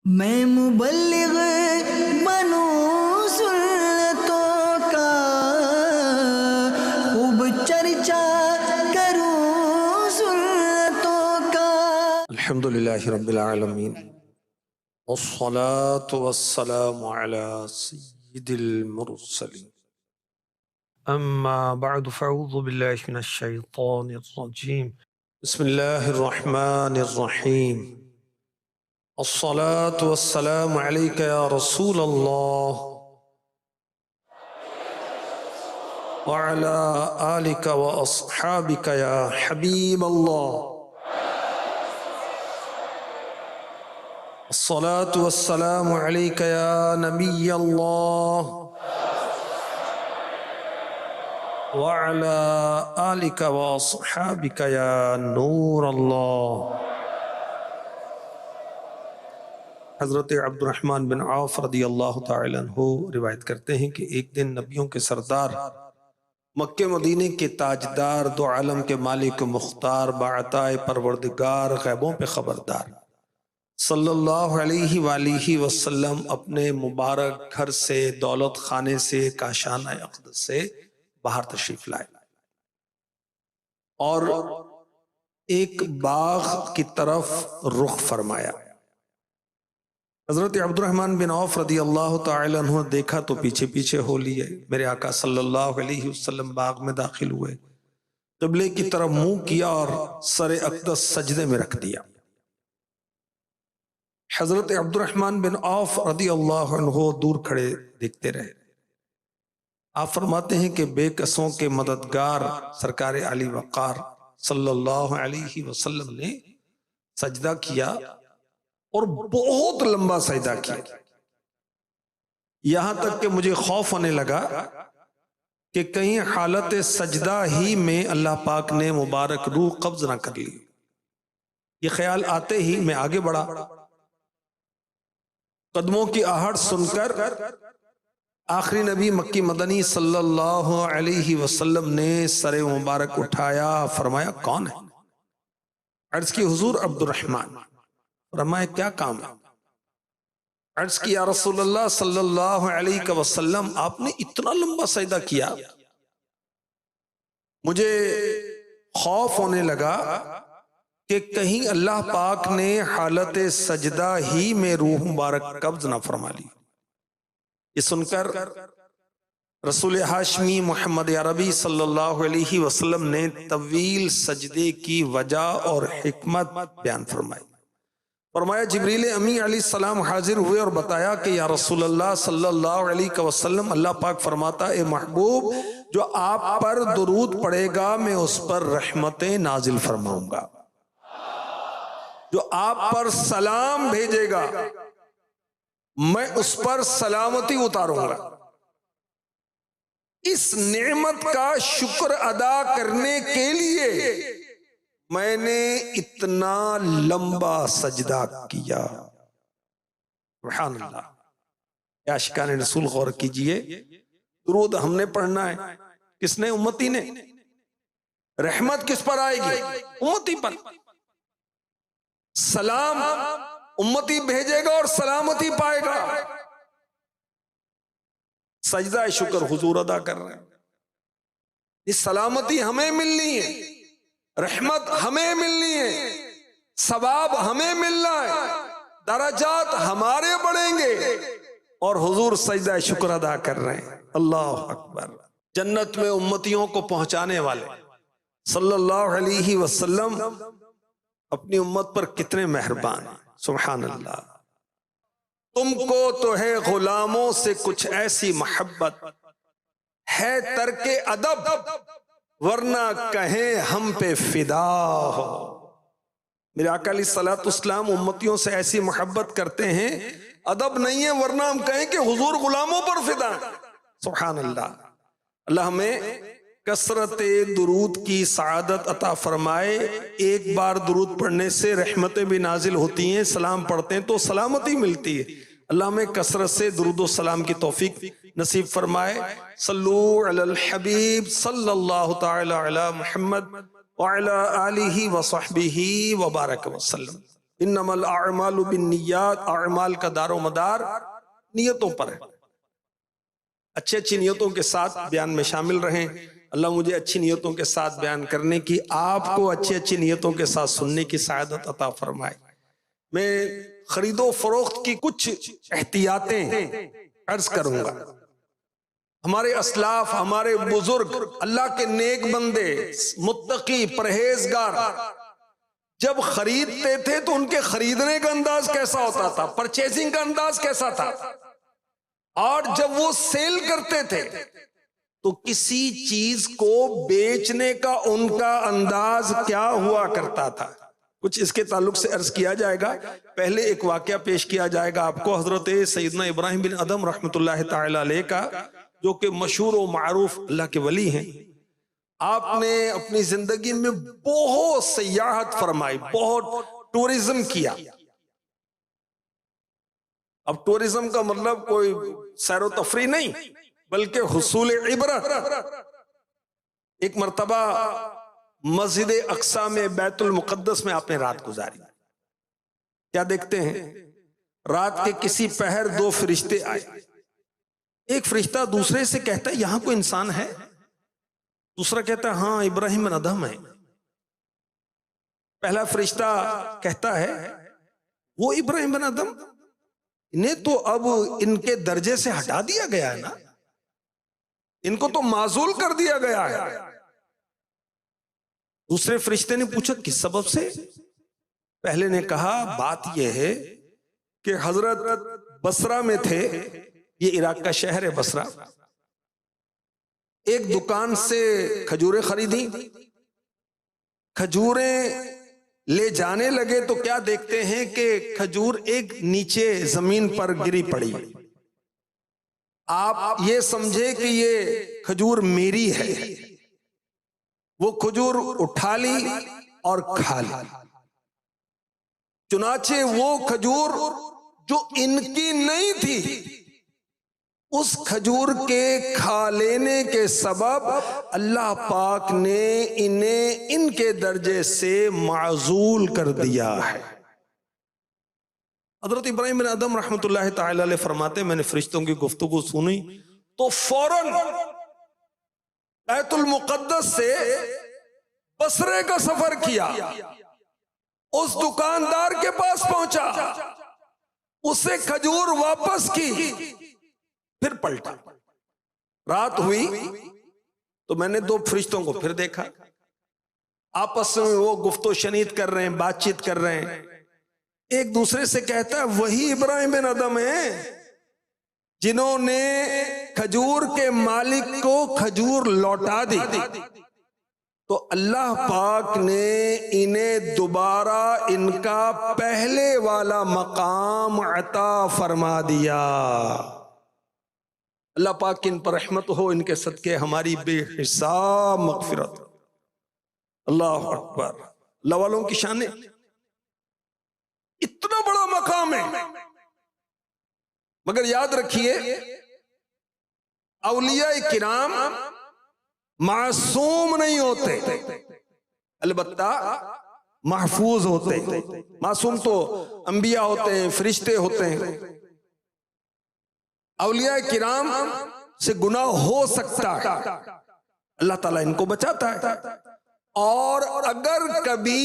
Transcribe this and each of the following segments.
मैं मुबल्लिग बनूं सुन्नतों का, खूब चर्चा करूं सुन्नतों का। अल्हम्दुलिल्लाहि रब्बिल आलमीन वस्सलातु वस्सलामु अला सय्यिदिल मुरसलीन अम्मा बअद फ़अऊज़ु बिल्लाहि मिनश शैतानिर रजीम बिस्मिल्लाहिर रहमानिर रहीम अस्सलातु वस्सलामु अलैका या रसूलल्लाह व अला आलिका व अस्हाबिका या हबीबल्लाह। अस्सलातु वस्सलामु अलैका या नबियल्लाह व अला आलिका व अस्हाबिका या नूरल्लाह। हज़रत अब्दुर्रहमान बिन औफ रदियल्लाहु ताला अन्हु रिवायत करते हैं कि एक दिन नबियों के सरदार, मक्के मदीने के ताजदार, दो आलम के मालिक मुख्तार, बाअताए परवरदिगार, गैबों पे खबरदार सल्लल्लाहु अलैहि वसल्लम अपने मुबारक घर से, दौलत खाने से, काशाना अक़दस से बाहर तशरीफ लाए और एक बाग की तरफ रुख फरमाया। हजरत अब्दुर्रहमान बिन औफ रदियल्लाहु ताला अन्हु ने देखा तो पीछे पीछे हो लिए। मेरे आका सल्लल्लाहु अलैहि वसल्लम बाग में दाखिल हुए, क़िबले की तरफ मुंह किया और सरे अक़दस सजदे में रख दिया। हजरत अब्दुर्रहमान बिन औफ रदियल्लाहु अन्हु दूर खड़े देखते रहे। आप फरमाते हैं कि बेकसों के मददगार सरकार आली वक़ार सल्लल्लाहु अलैहि वसल्लम ने सजदा किया और बहुत लंबा सजदा किया, यहां तक कि मुझे खौफ होने लगा कि कहीं हालत सजदा ही में अल्लाह पाक ने मुबारक रूह कब्ज ना कर ली। ये ख्याल आते ही मैं आगे बढ़ा। कदमों की आहट सुनकर आखिरी नबी मक्की मदनी सल्लल्लाहु अलैहि वसल्लम ने सरे मुबारक उठाया, फरमाया कौन है? अर्ज की हुजूर अब्दुर्रहमान। फरमाया क्या काम है? अर्ज की या रसूलल्लाह सल्लल्लाहु अलैहि वसल्लम, आपने इतना लंबा सजदा किया, मुझे खौफ होने लगा कि कहीं अल्लाह पाक ने हालत सजदा ही में रूह मुबारक कब्ज ना फरमा ली। ये सुनकर रसूल हाशमी मोहम्मद अरबी सल्लल्लाहु अलैहि वसल्लम ने तवील सजदे की वजह और हिकमत बयान फरमाई। फरमाया जिब्रील अमी अलैहिस्सलाम हाजिर हुए और बताया कि या रसूलल्लाह सल्लल्लाहु अलैहि वसल्लम, अल्लाह पाक फरमाता है महबूब, जो आप पर दुरूद पड़ेगा मैं उस पर रहमतें नाजिल फरमाऊंगा, जो आप पर सलाम भेजेगा मैं उस पर सलामती उतारूंगा। इस नेमत का शुक्र अदा करने के लिए मैंने इतना लंबा सजदा किया। सुभान अल्लाह। आशिकान रसूल गौर कीजिए, दुरूद हमने पढ़ना है, किसने? उम्मती ने। रहमत किस पर आएगी? उम्मती पर। सलाम उम्मती भेजेगा और सलामती पाएगा। सजदा शुक्र हुजूर अदा कर रहे हैं। इस सलामती हमें मिलनी है, रहमत हमें मिलनी है, सवाब हमें मिलना है, दरजात हमारे बढ़ेंगे और हुजूर सजदा शुक्र अदा कर रहे हैं। अल्लाह अकबर। जन्नत में उम्मतियों को पहुंचाने वाले सल्लल्लाहु अलैहि वसल्लम अपनी उम्मत पर कितने मेहरबान हैं। सुभान अल्लाह। तुमको तो है गुलामों से कुछ ऐसी मोहब्बत, है तरके अदब वरना कहें हम पे फिदा हो। मेरे आका अलैहिस्सलाम उम्मतियों से ऐसी मोहब्बत करते हैं, अदब नहीं है वरना हम कहें कि हुजूर गुलामों पर फिदा है। सुभान अल्लाह। अल्लाह हमें कसरत दुरूद की सआदत अता फरमाए। एक बार दुरूद पढ़ने से रहमतें भी नाजिल होती हैं, सलाम पढ़ते हैं तो सलामती मिलती है। अल्लाह में कसरत से दुरूद व सलाम की तौफीक नसीब फरमाए। सल्लू अलल हबीब सल्लल्लाहु ताला अला मुहम्मद व अला आलिहि व सहबिही व बारक वसल्लम। इन्नमल अअमालु बिन्नियात, अअमाल का दारो मदार नियतों पर है। अच्छी अच्छी नियतों के साथ बयान में शामिल रहें। अल्लाह मुझे अच्छी नियतों के साथ बयान करने की, आपको अच्छी अच्छी नियतों के साथ सुनने की सआदत अता फरमाए। मैं खरीदो फरोख्त की कुछ एहतियातें अर्ज करूंगा। हमारे असलाफ, हमारे बुजुर्ग, अल्लाह के नेक बंदे, मुत्तकी, परहेजगार जब खरीदते थे तो उनके खरीदने का अंदाज कैसा होता था, परचेजिंग का अंदाज कैसा था, और जब वो सेल करते थे तो किसी चीज को बेचने का उनका अंदाज क्या हुआ करता था। कुछ इसके ताल्लुक से अर्ज किया जाएगा। पहले एक वाकया पेश किया जाएगा आपको हजरत सैयदना इब्राहिम बिन अदम रहमतुल्लाह तआला अलैह का, जो कि मशहूर और मारूफ अल्लाह के वली हैं। आपने अपनी जिंदगी में बहुत सयाहत फरमाई, बहुत टूरिज्म किया। अब टूरिज्म का मतलब कोई सैरो तफरी नहीं, बल्कि हुसूल इबरत। एक मर्तबा मस्जिद अक्सा में, बैतुल मुकद्दस में आपने रात गुजारी। क्या देखते हैं, रात के किसी पहर दो फरिश्ते आए। एक फरिश्ता दूसरे से कहता है यहां कोई इंसान है? दूसरा कहता है हाँ, इब्राहिम बिन अदम है। पहला फरिश्ता कहता है वो इब्राहिम बिन अदम, इन्हें तो अब इनके दर्जे से हटा दिया गया है ना, इनको तो माजूल कर दिया गया है। दूसरे फरिश्ते ने पूछा किस सबब से? पहले ने कहा बात यह है कि हजरत बसरा में थे, ये इराक का शहर है बसरा, एक दुकान से खजूरें खरीदी। खजूरें ले जाने लगे तो क्या देखते हैं कि खजूर एक नीचे जमीन पर गिरी पड़ी। आप ये समझे कि ये खजूर मेरी है। वो खजूर उठा ली और खा ली। चुनाचे वो खजूर जो इनकी नहीं थी, उस खजूर के खा लेने के सबब अल्लाह पाक ने इन्हें इनके दर्जे से माजूल कर दिया है। हजरत इब्राहिम बिन अदम रहमतुल्लाह तआला अलैह फरमाते, मैंने फरिश्तों की गुफ्तगू सुनी तो फौरन बैतुल मुकद्दस से बसरे का सफर किया, उस दुकानदार के पास पहुंचा, उसे खजूर वापस की, फिर पलटा। रात हुई तो मैंने दो फरिश्तों को फिर देखा, आपस में वो गुफ्तो शनीद कर रहे हैं, बातचीत कर रहे हैं। एक दूसरे से कहता है वही इब्राहिम बिन अदम है जिन्होंने खजूर के मालिक को खजूर लौटा दी, तो अल्लाह पाक ने इन्हें दोबारा इनका पहले वाला मकाम अता फरमा दिया। अल्लाह पाक इन पर रहमत हो, इनके सदके हमारी बेहिसाब मगफिरत। अल्लाह अकबर। अल्लाह वालों की शान, इतना बड़ा मकाम है। मगर याद रखिए औलिया किराम मासूम नहीं होते, अलबत्ता महफूज होते। मासूम तो अंबिया होते हैं, फरिश्ते होते हैं। औलिया किराम से गुनाह हो सकता है, अल्लाह ताला इनको बचाता है। और अगर कभी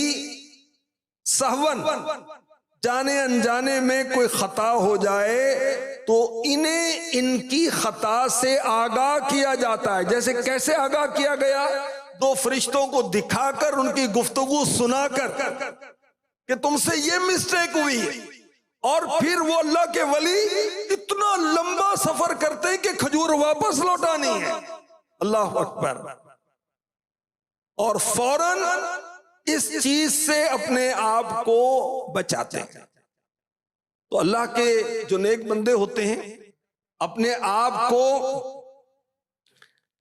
सहवन, जाने अनजाने में कोई खता हो जाए तो इन्हें इनकी खता से आगाह किया जाता है। जैसे कैसे आगाह किया गया? दो फरिश्तों को दिखाकर, उनकी गुफ्तगू सुनाकर कि तुमसे ये मिस्टेक हुई, और फिर वो अल्लाह के वली इतना लंबा सफर करते हैं कि खजूर वापस लौटानी है। अल्लाह अकबर। और फौरन इस चीज से अपने आप को बचाते हैं। तो अल्लाह के जो नेक बंदे होते हैं अपने आप को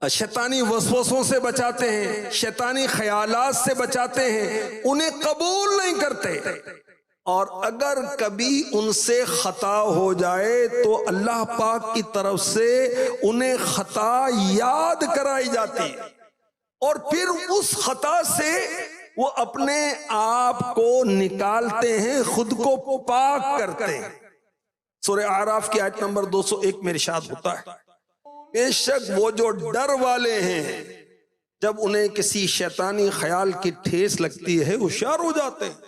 शैतानी वसवसों से बचाते हैं, शैतानी ख्यालात से बचाते हैं, उन्हें कबूल नहीं करते। और अगर कभी उनसे खता हो जाए तो अल्लाह पाक की तरफ से उन्हें खता याद कराई जाती है, और फिर उस खता से वो अपने आप को निकालते हैं, खुद को पाक करते हैं। सूरह आराफ की आयत नंबर 201 में इरशाद होता है, बेशक वो जो डर वाले हैं, जब उन्हें किसी शैतानी ख्याल की ठेस लगती है होशियार हो जाते हैं,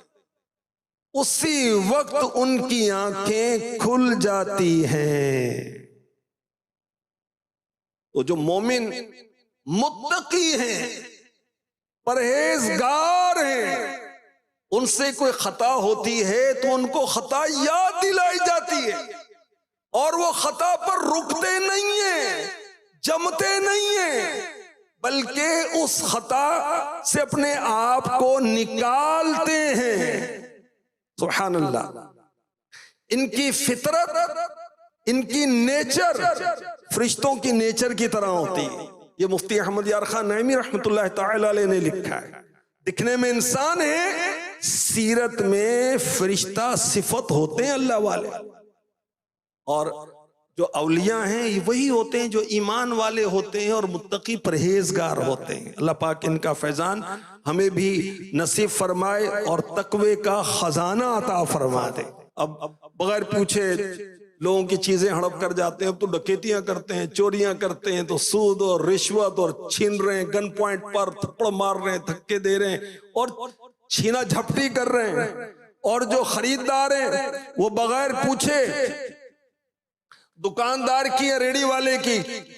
उसी वक्त उनकी आंखें खुल जाती हैं। तो जो मोमिन मुत्तकी हैं, परहेजगार हैं, उनसे कोई खता होती है तो उनको खता याद दिलाई जाती है और वो खता पर रुकते नहीं हैं, जमते नहीं हैं, बल्कि उस खता से अपने आप को निकालते हैं। सुभान अल्लाह। इनकी फितरत, इनकी नेचर फरिश्तों की नेचर की तरह होती है। ये मुफ्ती अहमद यार खान नईमी रहमतुल्लाह तआला अलैह ने लिखा है, दिखने में इंसान है, सीरत में फरिश्ता सिफत होते हैं अल्लाह वाले। और जो औलिया हैं ये वही होते हैं जो ईमान वाले होते हैं और मुत्तकी परहेजगार होते हैं। अल्लाह पाक इनका फैजान हमें भी नसीब फरमाए और तकवे का खजाना अता फरमा दे। अब बगैर पूछे लोगों की चीजें हड़प कर जाते हैं। अब तो डकैतियां करते हैं, चोरियां करते हैं, तो सूद और रिश्वत और छीन रहे हैं, गन पॉइंट पर थप्पड़ मार रहे हैं, धक्के दे रहे हैं और छीना झपटी कर रहे हैं। और जो खरीददार हैं वो बगैर पूछे दुकानदार की या रेडी वाले की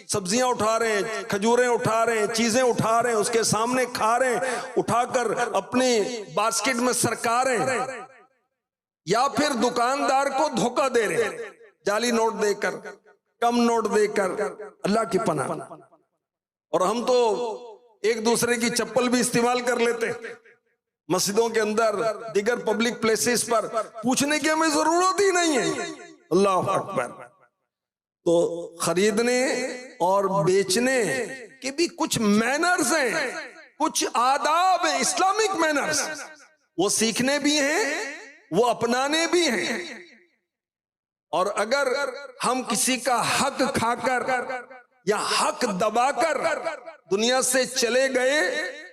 सब्जियां उठा रहे हैं, खजूरें उठा रहे हैं, चीजें उठा रहे हैं, उसके सामने खा रहे हैं, उठाकर अपनी बास्केट में सरका रहे हैं, या फिर दुकानदार को धोखा दे रहे हैं, जाली नोट देकर, कम नोट देकर। अल्लाह की पनाह। और हम तो एक दूसरे की चप्पल भी इस्तेमाल कर लेते हैं मस्जिदों के अंदर, दीगर पब्लिक प्लेसेस पर, पूछने की हमें जरूरत ही नहीं है। अल्लाह अकबर। तो खरीदने और बेचने के भी कुछ मैनर्स हैं, कुछ आदाब हैं, इस्लामिक मैनर्स, वो सीखने भी हैं, वो अपनाने भी हैं। और अगर हम किसी का हक खाकर या हक दबाकर दुनिया से चले गए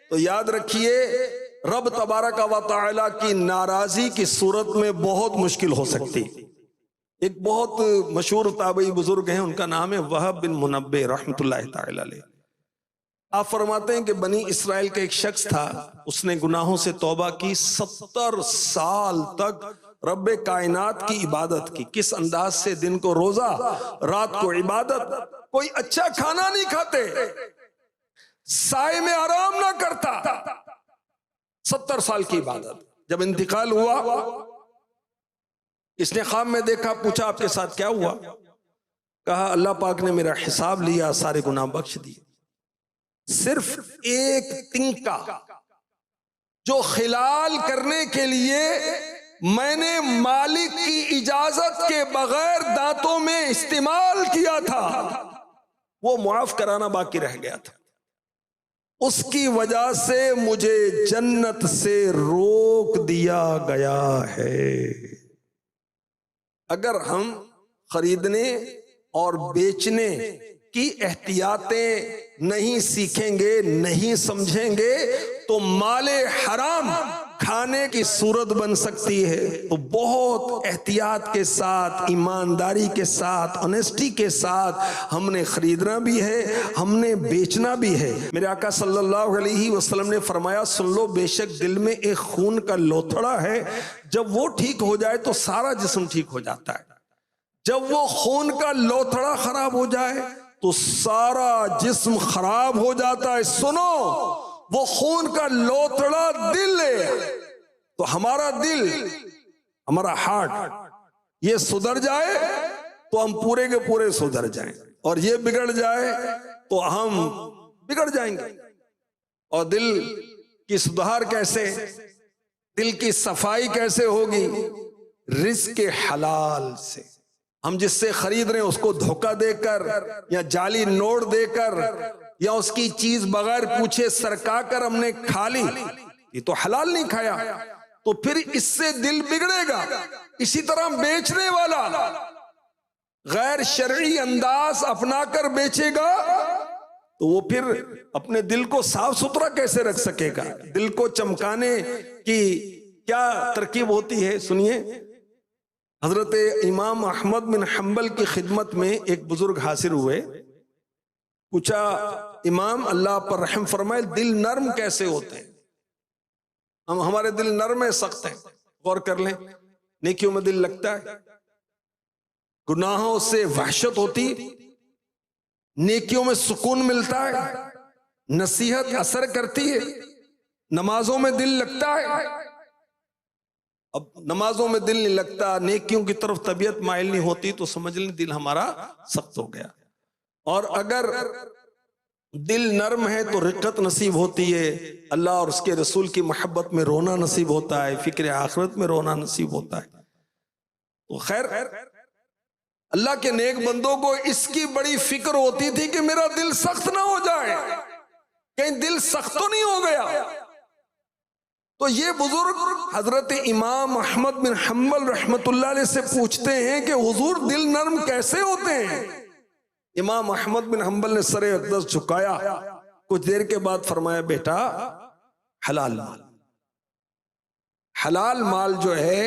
तो याद रखिए रब तबारक व तआला की नाराजगी की सूरत में बहुत मुश्किल हो सकती। एक बहुत मशहूर ताबई बुजुर्ग हैं, उनका नाम है वहब बिन मुनब्बे रहमतुल्लाह तआला अलैह। आप फरमाते हैं कि बनी इसराइल का एक शख्स था, उसने गुनाहों से तौबा की, 70 साल तक रब्बे कायनात की इबादत की। किस अंदाज से? दिन को रोजा, रात को इबादत, कोई अच्छा खाना नहीं खाते, साए में आराम ना करता, 70 साल की इबादत। जब इंतकाल हुआ, इसने ख्वाब में देखा, पूछा आपके साथ क्या हुआ? कहा अल्लाह पाक ने मेरा हिसाब लिया, सारे गुनाह बख्श दिए, सिर्फ एक तिनका जो खिलाल करने के लिए मैंने मालिक की इजाजत के बगैर दांतों में इस्तेमाल किया था, वो मुआफ कराना बाकी रह गया था। उसकी वजह से मुझे जन्नत से रोक दिया गया है। अगर हम खरीदने और बेचने की एहतियातें नहीं सीखेंगे, नहीं समझेंगे, तो माले हराम खाने की सूरत बन सकती है। तो बहुत एहतियात के साथ, ईमानदारी के साथ, ऑनेस्टी के साथ हमने खरीदना भी है, हमने बेचना भी है। मेरे आका सल्लल्लाहु अलैहि वसल्लम ने फरमाया, सुन लो, बेशक दिल में एक खून का लोथड़ा है, जब वो ठीक हो जाए तो सारा जिस्म ठीक हो जाता है। जब वो खून का लोथड़ा खराब हो जाए तो सारा जिस्म खराब हो जाता है। सुनो, वो खून का लोथड़ा दिल है। तो हमारा दिल, हमारा हार्ट, ये सुधर जाए तो हम पूरे के पूरे सुधर जाएं, और ये बिगड़ जाए तो हम बिगड़ जाएंगे। और दिल की सुधार कैसे, दिल की सफाई कैसे होगी? रिज़्क़ हलाल से। हम जिससे खरीद रहे हैं उसको धोखा देकर या जाली नोट देकर या उसकी चीज बगैर पूछे सरका कर हमने खा ली, ये तो हलाल नहीं खाया, तो फिर इससे दिल बिगड़ेगा। इसी तरह बेचने वाला गैर शरई अंदाज अपनाकर बेचेगा तो वो फिर अपने दिल को साफ सुथरा कैसे रख सकेगा? दिल को चमकाने की क्या तरकीब होती है, सुनिए। हजरत इमाम अहमद बिन हम्बल की खिदमत में एक बुजुर्ग हाजिर हुए। पूछा, इमाम अल्लाह पर रहम फरमाए, दिल नर्म कैसे होते हैं? हमारे दिल नर्म है, सख्त है। गौर कर लें, नेकियों में दिल लगता है, गुनाहों से वहशत होती, नेकियों में सुकून मिलता है, नसीहत असर करती है, नमाजों में दिल लगता है। अब नमाजों में दिल नहीं लगता, नेकियों की तरफ तबीयत माइल नहीं होती, तो समझ लें दिल हमारा सख्त हो गया। और अगर दिल नर्म है तो रिक्कत नसीब होती है, अल्लाह और उसके रसूल की मोहब्बत में रोना नसीब होता है, फिक्र आखिरत में रोना नसीब होता है। तो खैर, अल्लाह के नेक बंदों को इसकी बड़ी फिक्र होती थी कि मेरा दिल सख्त ना हो जाए, कहीं दिल सख्त तो नहीं हो गया। तो ये बुजुर्ग हजरत इमाम अहमद बिन हम्बल रहमतुल्लाह अलैह से पूछते हैं कि हुजूर दिल नर्म कैसे होते हैं? इमाम अहमद बिन हम्बल ने सरे अक़दस झुकाया, कुछ देर के बाद फरमाया, बेटा हलाल माल, हलाल माल जो है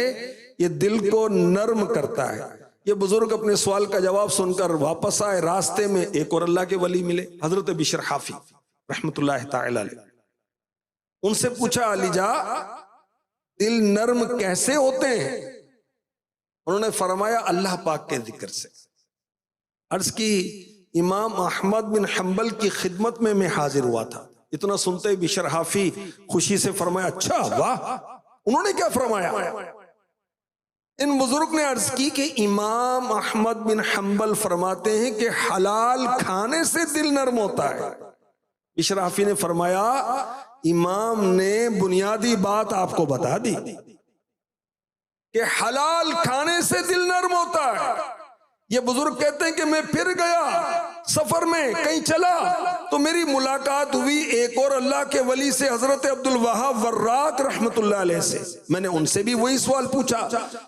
ये दिल को नर्म करता है। ये बुजुर्ग अपने सवाल का जवाब सुनकर वापस आए। रास्ते में एक और अल्लाह के वली मिले, हजरत बिशर हाफी रहमतुल्लाह ताला अलैह। उनसे पूछा, अलीजा दिल नर्म कैसे होते हैं? उन्होंने फरमाया, अल्लाह पाक के जिक्र से। अर्ज की, इमाम अहमद बिन हम्बल की खिदमत में मैं हाजिर हुआ था। इतना सुनते ही बिशर हाफी खुशी से फरमाया, अच्छा वाह, उन्होंने क्या फरमाया? इन बुजुर्ग ने अर्ज की कि इमाम अहमद बिन हम्बल फरमाते हैं कि हलाल खाने से दिल नर्म होता है। बिशर हाफी ने फरमाया, इमाम ने बुनियादी बात आपको बता दी कि हलाल खाने से दिल नर्म होता है। ये बुजुर्ग कहते हैं कि मैं फिर गया सफर में, कहीं चला तो मेरी मुलाकात हुई एक और अल्लाह के वली से, हजरत अब्दुल वहाब वर्राक रहमतुल्लाह अलैह से। मैंने उनसे भी वही सवाल पूछा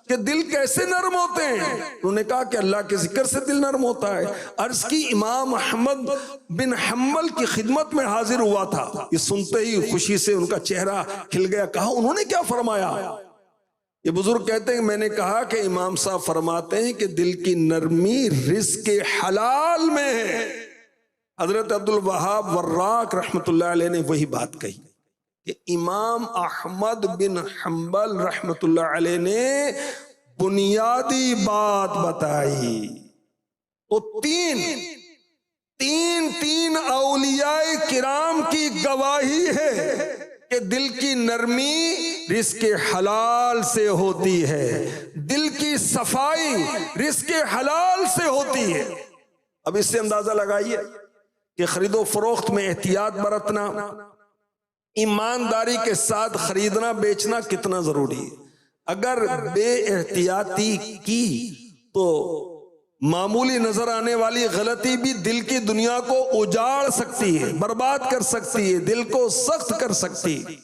कि दिल कैसे नर्म होते हैं? उन्होंने कहा कि अल्लाह के जिक्र से दिल नर्म होता है। अर्ज की, इमाम अहमद बिन हम्बल की खिदमत में हाजिर हुआ था। ये सुनते ही खुशी से उनका चेहरा खिल गया। कहा, उन्होंने क्या फरमाया? ये बुजुर्ग कहते हैं, मैंने कहा कि इमाम साहब फरमाते हैं कि दिल की नरमी रिज़्क़ हलाल में है। हजरत अब्दुल वहाब वर्राक रहमतुल्लाह अलैह ने वही बात कही कि इमाम अहमद बिन हम्बल रहमतुल्लाह अलैह ने बुनियादी बात बताई। तो तीन औलियाए किराम की गवाही है कि दिल की नरमी रिज़्क़ हलाल से होती है, दिल की सफाई रिज़्क़ हलाल से होती है। अब इससे अंदाजा लगाइए कि खरीदो फरोख्त में एहतियात बरतना, ईमानदारी के साथ खरीदना बेचना कितना जरूरी है। अगर बेएहतियाती की तो मामूली नजर आने वाली गलती भी दिल की दुनिया को उजाड़ सकती है, बर्बाद कर सकती है, दिल को सख्त कर सकती है।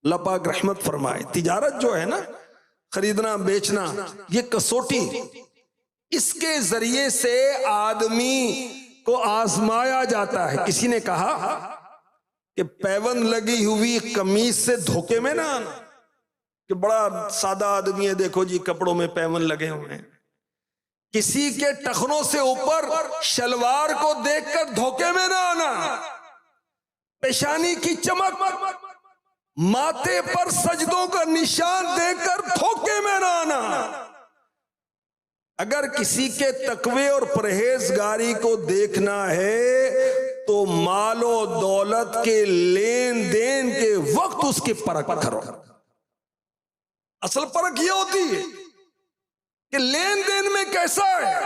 अल्लाह पाक रहमत फरमाए। तिजारत जो है ना, खरीदना बेचना, ये कसौटी, इसके जरिए से आदमी को आजमाया जाता है। किसी ने कहा कि पैबंद लगी हुई कमीज से धोखे में ना आना, कि बड़ा सादा आदमी है, देखो जी कपड़ों में पैबंद लगे हुए हैं। किसी के टखनों से ऊपर शलवार को देखकर धोखे में ना आना, पेशानी की चमक, माथे पर सजदों का निशान देखकर धोखे में ना आना। अगर किसी के तकवे और परहेजगारी को देखना है तो मालो दौलत के लेन देन के वक्त उसकी परख करो। असल परख यह होती है कि लेन देन में कैसा है।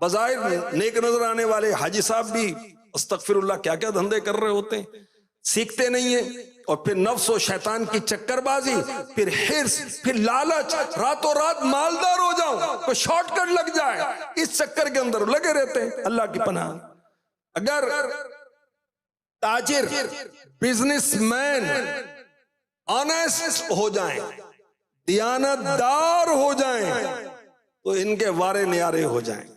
बज़ाहिर नेक नजर आने वाले हाजी साहब भी अस्तगफिरुल्लाह क्या क्या धंधे कर रहे होते हैं, सीखते नहीं है। और फिर नफ्स और शैतान की चक्करबाजी, फिर हिर्स, फिर लालच, रातों रात मालदार हो जाऊं तो शॉर्टकट लग जाए, इस चक्कर के अंदर लगे रहते हैं। अल्लाह की पनाह। अगर ताजिर, बिजनेसमैन ऑनेस्ट हो जाएं, दियानतदार हो जाएं, तो इनके वारे न्यारे हो जाएं।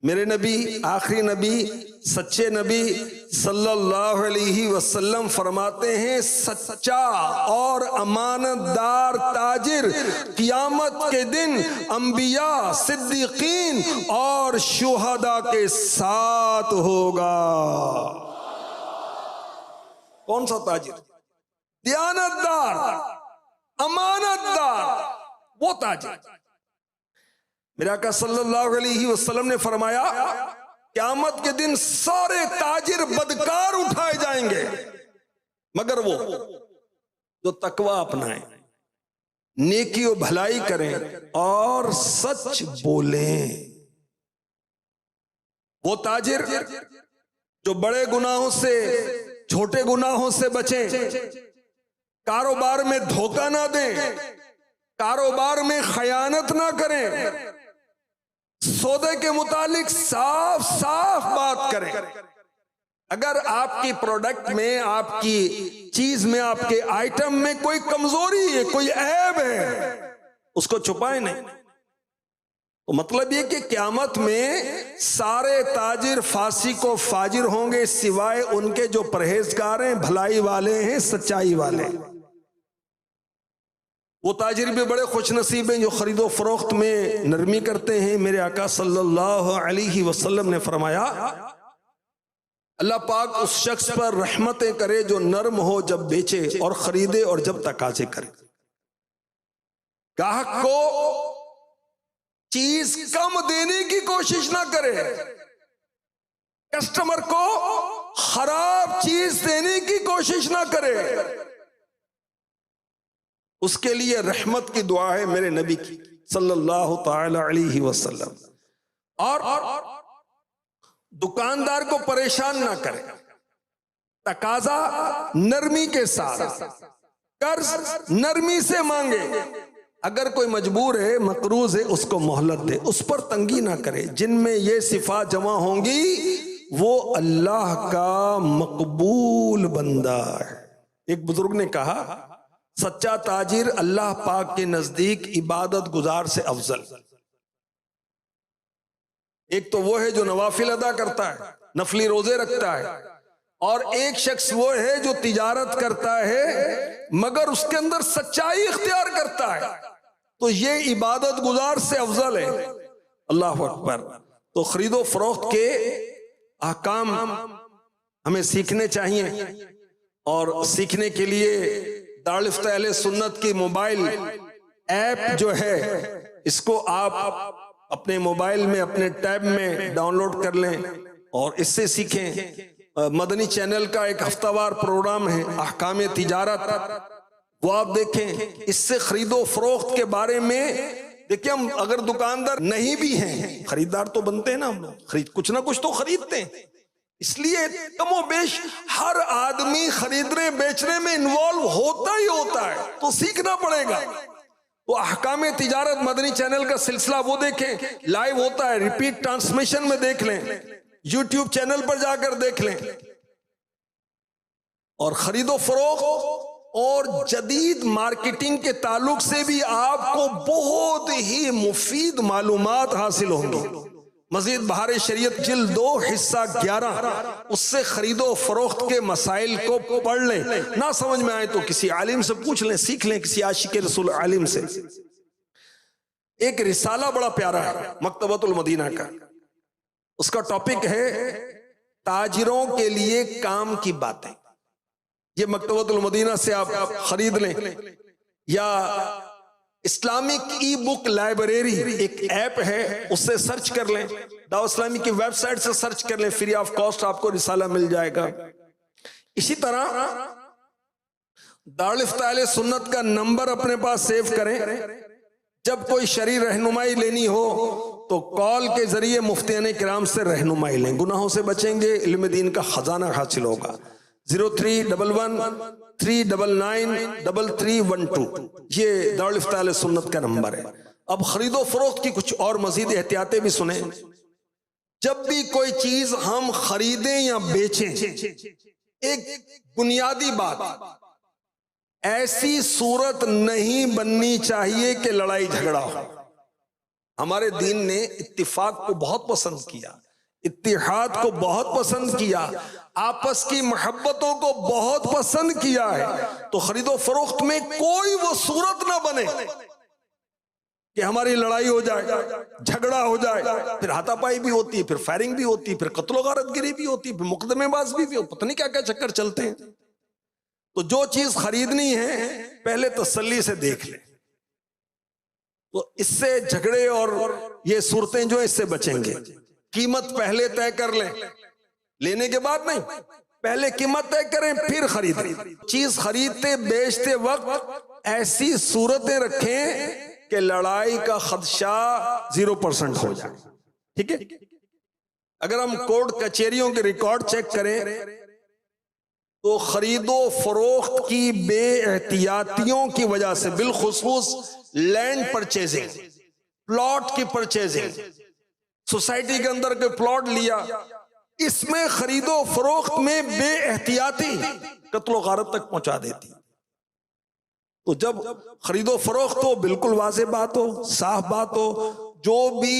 मेरे नबी, आखिरी नबी, सच्चे नबी सल्लल्लाहु अलैहि वसल्लम फरमाते हैं, सच्चा और अमानतदार ताजिर क़यामत के दिन अंबिया, सिद्दीकीन और शुहदा के साथ होगा। कौन सा ताजिर? दयानतदार, अमानतदार, वो ताजिर। मेरे आका सल्लल्लाहु अलैहि वसल्लम ने फरमाया, क़यामत के दिन सारे ताजिर बदकार उठाए जाएंगे, मगर वो जो तकवा अपनाएं, नेकी और भलाई करें और सच बोलें। वो ताजिर जो बड़े गुनाहों से, छोटे गुनाहों से बचें, कारोबार में धोखा ना दें, कारोबार में खयानत ना करें, सौदे के मुतालिक साफ साफ बात करें। अगर आपकी प्रोडक्ट में, आपकी चीज में, आपके आइटम में कोई कमजोरी है, कोई ऐब है, उसको छुपाए नहीं। तो मतलब ये कि क़यामत में सारे ताजिर फासिक व फाजिर होंगे, सिवाय उनके जो परहेजगार हैं, भलाई वाले हैं, सच्चाई वाले। वो ताजिर भी बड़े खुश नसीब हैं जो खरीदो फरोख्त में नरमी करते हैं। मेरे आका सल्लल्लाहु अलैहि वसल्लम ने फरमाया, अल्लाह पाक उस शख्स पर रहमतें करे जो नर्म हो जब बेचे और खरीदे और जब तकाजे करे। ग्राहक को चीज कम देने की कोशिश ना करे, कस्टमर को खराब चीज देने की कोशिश ना करे। उसके लिए रहमत की दुआ है मेरे नबी की सल्लल्लाहु ताला अलैहि वसल्लम। और दुकानदार को परेशान ना करे, तकाजा नरमी के साथ, कर्ज नरमी से मांगे। अगर कोई मजबूर है, मकरूज है, उसको मोहलत दे, उस पर तंगी ना करे। जिनमें ये सिफात जमा होंगी वो अल्लाह का मकबूल बंदा है। एक बुजुर्ग ने कहा, सच्चा ताजिर अल्लाह पाक के नजदीक इबादत गुजार से अफजल। एक तो वो है जो नवाफिल अदा करता है, नफली रोजे रखता है, और एक शख्स वो है जो तिजारत करता है मगर उसके अंदर सच्चाई इख्तियार करता है। तो ये इबादत गुजार से अफजल है। अल्लाह अकबर। तो खरीदो फरोख्त के अहकाम हमें सीखने चाहिए, और सीखने के लिए दारुल इफ्ता अहले सुन्नत की मोबाइल ऐप जो है, इसको आप अपने मोबाइल में, अपने टैब में डाउनलोड कर लें और इससे सीखें। मदनी चैनल का एक हफ्तावार प्रोग्राम है अहकाम तिजारत, वो आप देखें। इससे खरीदो फरोख्त के बारे में देखिए, हम अगर दुकानदार नहीं भी हैं, खरीदार तो बनते हैं ना, हम खरीद कुछ ना कुछ तो खरीदते हैं। इसलिए कमो बेश हर आदमी खरीदने बेचने में इन्वॉल्व होता ही होता है, तो सीखना पड़ेगा। तो अहकाम तिजारत मदनी चैनल का सिलसिला वो देखें, लाइव होता है, रिपीट ट्रांसमिशन में देख लें, यूट्यूब चैनल पर जाकर देख लें। और खरीदो फरोख्त और जदीद मार्केटिंग के ताल्लुक से भी आपको बहुत ही मुफीद मालूमात हासिल होंगी। मजीद बहार शरीयत जिल्द 2 हिस्सा 11, उससे खरीदो फरोख्त के मसाइल को पढ़ लें। ना समझ में आए तो किसी आलिम से पूछ लें, सीख लें, किसी आशिक रसूल आलिम से। एक रिसाला बड़ा प्यारा है मकतबतुल मदीना का, उसका टॉपिक है ताजिरों के लिए काम की बातें। ये मकतबतुल मदीना से आप खरीद लें, या इस्लामिक ई बुक लाइब्रेरी एक ऐप है, उससे सर्च कर लें, दावा इस्लामी की वेबसाइट से सर्च कर लें, फ्री ऑफ कॉस्ट आपको रिसाला मिल जाएगा। इसी तरह दारुल इफ्ता अहले सुन्नत का नंबर अपने पास सेव करें। जब कोई शरई रहनुमाई लेनी हो तो कॉल के जरिए मुफ्तियाने किराम से रहनुमाई लें, गुनाहों से बचेंगे, इल्म दीन का खजाना हासिल होगा। 0311399312 ये दारुल इफ्ता अहले सुन्नत का नंबर है। अब खरीदो फरोख्त की कुछ और मजीद एहतियातें भी सुने। जब भी कोई चीज हम खरीदें या बेचें, एक बुनियादी बात, ऐसी सूरत नहीं बननी चाहिए कि लड़ाई झगड़ा हो। हमारे दीन ने इत्तिफाक को बहुत पसंद किया, इत्तिहाद को बहुत पसंद किया, आपस की मोहब्बतों को बहुत पसंद किया है। तो खरीदो फरोख्त में कोई वो सूरत ना बने कि हमारी लड़ाई हो जाए, झगड़ा हो जाए, फिर हाथापाई भी होती है, फिर फायरिंग भी होती है, फिर कत्लो गारतगिरी भी होती है, फिर मुकदमेबाज भी हो, पता नहीं क्या क्या चक्कर चलते हैं। तो जो चीज खरीदनी है पहले तसल्ली से देख ले, तो इससे झगड़े और ये सूरतें जो इससे बचेंगे। कीमत पहले तय कर लें, लेने के बाद नहीं, पहले कीमत तय करें फिर खरीदें। चीज खरीदते बेचते वक्त ऐसी सूरतें रखें कि लड़ाई का खदशा 0% हो जाए। ठीक है, अगर हम कोर्ट कचहरियों के रिकॉर्ड चेक करें तो खरीदो फरोख्त की बेएहतियातियों की वजह से, बिलखुसूस लैंड परचेजिंग, प्लॉट की परचेजिंग, सोसाइटी के अंदर कोई प्लॉट लिया, इसमें खरीदो फरोख्त में बेएहतियाती कत्लो गारत तक पहुंचा देती। तो जब खरीदो फरोख्त हो बिल्कुल वाज़ेह बात हो, साफ बात हो, जो भी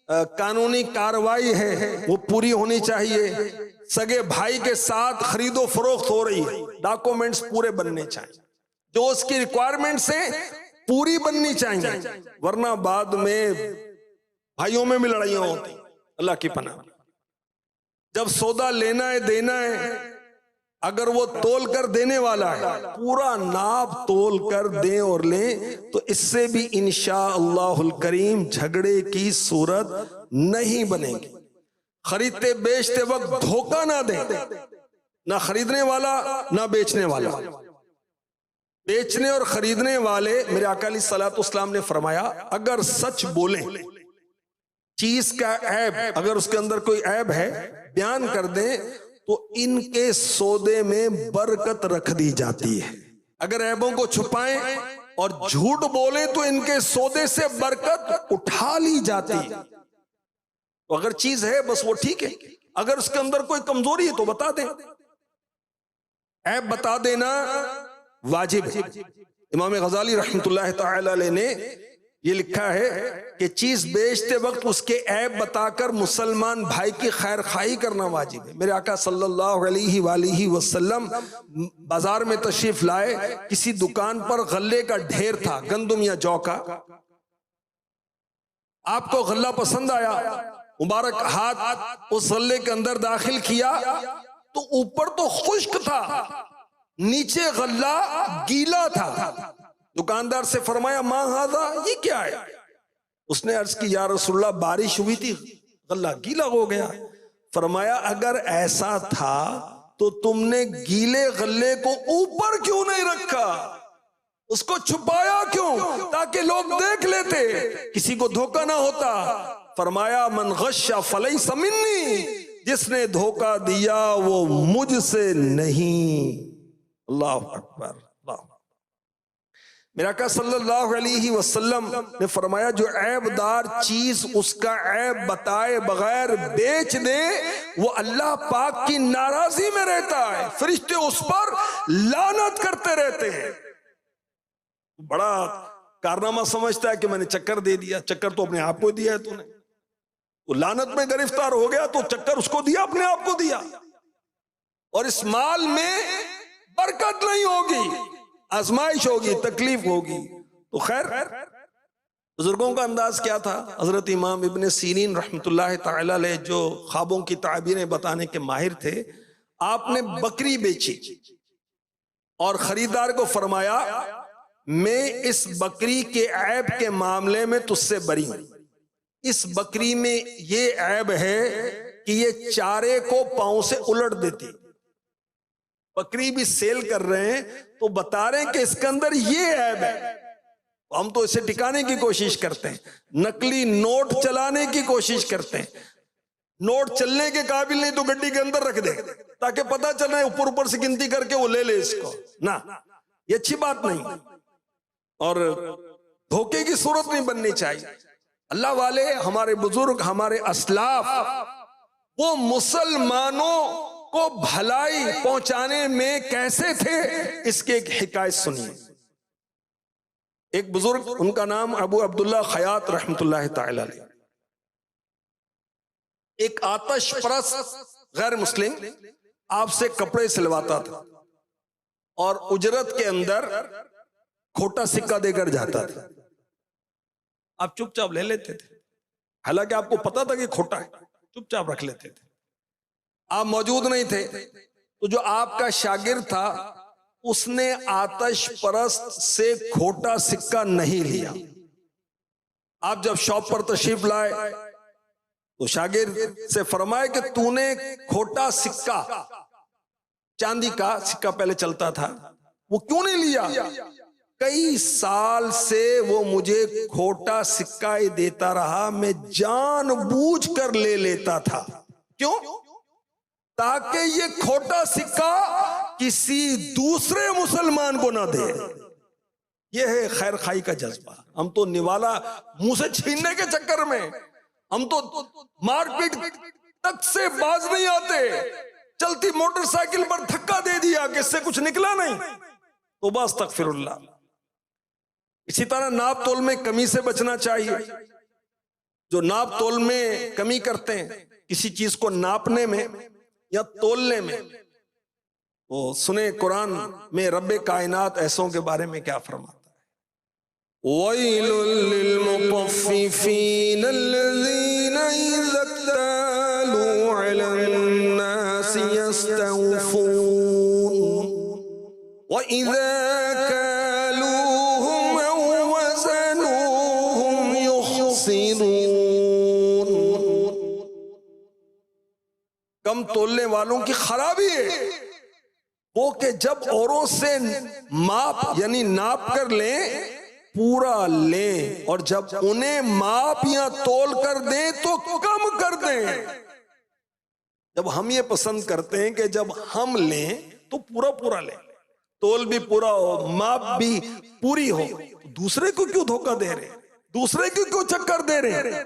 कानूनी कार्रवाई है वो पूरी होनी चाहिए। सगे भाई के साथ खरीदो फरोख्त हो रही है, डॉक्यूमेंट्स पूरे बनने चाहिए, जो उसकी रिक्वायरमेंट्स है पूरी बननी चाहिए, वरना बाद में भाइयों में भी लड़ाइयां होती। अल्लाह की पनाह। जब सौदा लेना है देना है, अगर वो तोल कर देने वाला है, पूरा नाप तोल कर दें और लें, तो इससे भी इंशाअल्लाहुल करीम झगड़े की सूरत नहीं बनेगी। खरीदते बेचते वक्त धोखा ना दें, ना खरीदने वाला ना बेचने वाला। बेचने और खरीदने वाले, मेरे आका अलैहिस्सलातु वस्सलाम ने फरमाया, अगर सच बोलें, चीज का ऐब अगर उसके अंदर कोई ऐब है बयान कर दें, तो इनके सौदे में बरकत रख दी जाती है। अगर ऐबों को छुपाएं और झूठ बोले तो इनके सौदे से बरकत उठा ली जाती है। तो अगर चीज है बस वो ठीक है, अगर उसके अंदर कोई कमजोरी है तो बता दें, ऐब बता देना वाजिब है। इमाम गजाली रहमतुल्लाह तआला अलैह ने ये लिखा है कि चीज बेचते वक्त उसके ऐब बताकर मुसलमान भाई की खैर खाई करना वाजिब है। मेरे आका सल्लल्लाहु अलैहि वसल्लम बाजार में तशरीफ लाए, किसी दुकान पर गल्ले का ढेर था, गंदुम या जौ का। आपको गल्ला पसंद आया, मुबारक हाथ उस गल्ले के अंदर दाखिल किया, तो ऊपर तो खुश्क था, नीचे गल्ला गीला था। दुकानदार से फरमाया, मा हाज़ा, ये क्या है? उसने अर्ज की, या रसूलल्लाह बारिश हुई थी, गल्ला गीला हो गया। फरमाया, अगर ऐसा था तो तुमने गीले गल्ले को ऊपर क्यों नहीं रखा, उसको छुपाया क्यों, ताकि लोग देख लेते, किसी को धोखा ना होता। फरमाया, मन गश्शा फलैसा मिन्नी, जिसने धोखा दिया वो मुझसे नहीं। अल्लाह अकबर। मेरा आका सल्लल्लाहु अलैहि वसल्लम ने फरमाया, जो ऐबदार चीज उसका ऐब बताए बगैर बेच दे, वो अल्लाह पाक की नाराजी में रहता है, फरिश्ते उस पर लानत करते रहते हैं। बड़ा कारनामा समझता है कि मैंने चक्कर दे दिया, चक्कर तो अपने आप को दिया है तूने। वो लानत में गिरफ्तार हो गया तो चक्कर उसको दिया, अपने आप को दिया। और इस माल में बरकत नहीं होगी, आजमाइश होगी, तकलीफ होगी। तो खैर, बुजुर्गों का अंदाज क्या था? हजरत इमाम इब्ने सीरीन रहमतुल्लाह तआला अलैह, जो ख्वाबों की ताबीरें बताने के माहिर थे, आपने बकरी बेची और खरीदार को फरमाया, मैं इस बकरी के ऐब के मामले में तुझसे बरी हूं। इस बकरी में ये ऐब है कि ये चारे को पांव से उलट देती। बकरी भी सेल कर रहे हैं तो बता रहे हैं कि इसके अंदर ये ऐब है। हम तो इसे टिकाने की कोशिश करते हैं, नकली नोट चलाने की कोशिश करते हैं। नोट चलने के काबिल नहीं तो गड्डी के अंदर रख दे, ताकि पता चले, ऊपर ऊपर से गिनती करके वो ले ले इसको ना, ये अच्छी बात नहीं। और धोखे की सूरत नहीं बननी चाहिए। अल्लाह वाले, हमारे बुजुर्ग, हमारे अस्लाफ, वो मुसलमानों को भलाई पहुंचाने में कैसे थे, इसके एक हिकायत सुनिए। एक बुजुर्ग, उनका नाम अबू अब्दुल्ला खयात रहमतुल्लाह ताला अलैह, एक आतश परस्त गैर मुस्लिम आपसे कपड़े सिलवाता था और उजरत के अंदर खोटा सिक्का देकर जाता था। आप चुपचाप ले लेते थे, हालांकि आपको पता था कि खोटा है, चुपचाप रख लेते थे। आप मौजूद नहीं थे तो जो आपका शागिर्द था उसने आतश परस्त से खोटा सिक्का नहीं लिया। आप जब शॉप पर तशरीफ लाए तो शागिर्द से फरमाए कि तूने खोटा सिक्का, चांदी का सिक्का पहले चलता था, वो क्यों नहीं लिया? कई साल से वो मुझे खोटा सिक्का ही देता रहा, मैं जानबूझकर ले लेता था। क्यों? ताकि ये खोटा सिक्का किसी दूसरे मुसलमान को ना दे। ये है खैर खाई का जज्बा। हम तो निवाला मुंह से छीनने के चक्कर में, हम तो मारपीट तक से बाज नहीं आते। चलती मोटरसाइकिल पर धक्का दे दिया कि इससे कुछ निकला नहीं, तो बस तकफिरुल्लाह। इसी तरह नाप तोल में कमी से बचना चाहिए। जो नाप तोल में कमी करते हैं किसी चीज को नापने में या तोलने में, तो सुने कुरान में रब्बे कायनात ऐसों के बारे में क्या फरमाता है। वैलुल लिल मुतफ्फिफीन अल्लज़ीना इज़ा इक्तालू अलन नास यस्तौफून व इज़ा कालूहुम औ वज़नूहुम युखसिरून। कम तोलने वालों की खराबी है वो कि जब औरों से माप यानी नाप कर लें, पूरा लें, और जब उन्हें माप या तोल कर दें तो कम कर दें। जब हम ये पसंद करते हैं कि जब हम लें तो पूरा पूरा लें, तोल भी पूरा हो, माप भी पूरी हो, तो दूसरे को क्यों धोखा दे रहे, दूसरे को क्यों चक्कर दे रहे?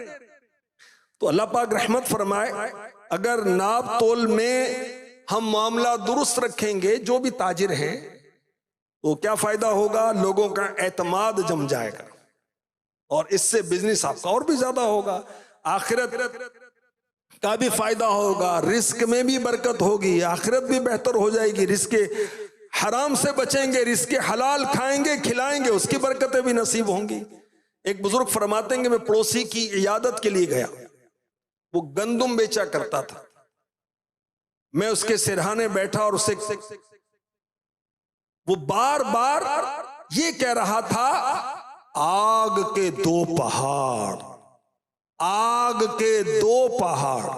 तो अल्लाह पाक रहमत फरमाए, अगर नाप तोल में हम मामला दुरुस्त रखेंगे, जो भी ताजिर हैं, तो क्या फायदा होगा? लोगों का एतमाद जम जाएगा और इससे बिजनेस आपका और भी ज्यादा होगा, आखिरत का भी फायदा होगा, रिस्क में भी बरकत होगी, आखिरत भी बेहतर हो जाएगी। रिस्क हराम से बचेंगे, रिस्क हलाल खाएंगे खिलाएंगे, उसकी बरकतें भी नसीब होंगी। एक बुजुर्ग फरमाते हैं कि मैं पड़ोसी की इयादत के लिए गया, वो गंदुम बेचा करता था। मैं उसके सिरहाने बैठा और उसे वो बार बार ये कह रहा था, आग के दो पहाड़, आग के दो पहाड़।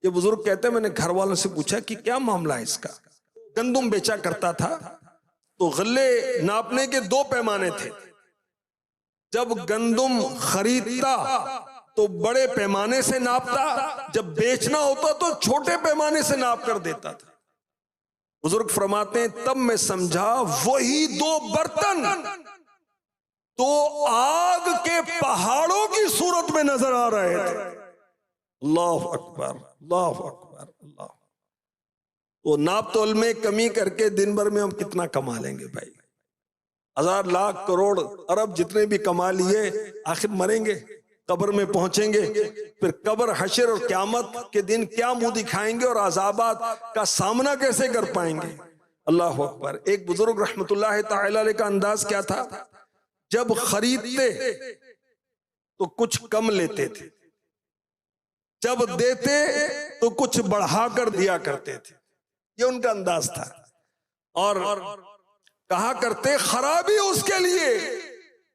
ये बुजुर्ग कहते हैं मैंने घर वालों से पूछा कि क्या मामला है इसका। गंदुम बेचा करता था तो गल्ले नापने के दो पैमाने थे। जब गंदुम खरीदता तो बड़े पैमाने से नापता, जब बेचना होता तो छोटे पैमाने से नाप कर देता था। बुजुर्ग फरमाते हैं तब मैं समझा वही दो बर्तन तो आग के पहाड़ों की सूरत में नजर आ रहे थे। अल्लाह अकबर, अल्लाह अकबर, अल्लाह। तो नाप तोल में कमी करके दिन भर में हम कितना कमा लेंगे भाई? 1000 लाख करोड़ अरब जितने भी कमा लिए, आखिर मरेंगे, कब्र में पहुंचेंगे, फिर कब्र, हशर और क़यामत के दिन क्या मुंह दिखाएंगे और अज़ाबात का सामना कैसे कर पाएंगे? अल्लाह अकबर। एक बुजुर्ग रहमतुल्लाह ताला अलैह का अंदाज क्या था, जब खरीदते तो कुछ कम लेते थे, जब देते तो कुछ बढ़ा कर दिया करते थे। ये उनका अंदाज था। और कहा करते खराबी उसके लिए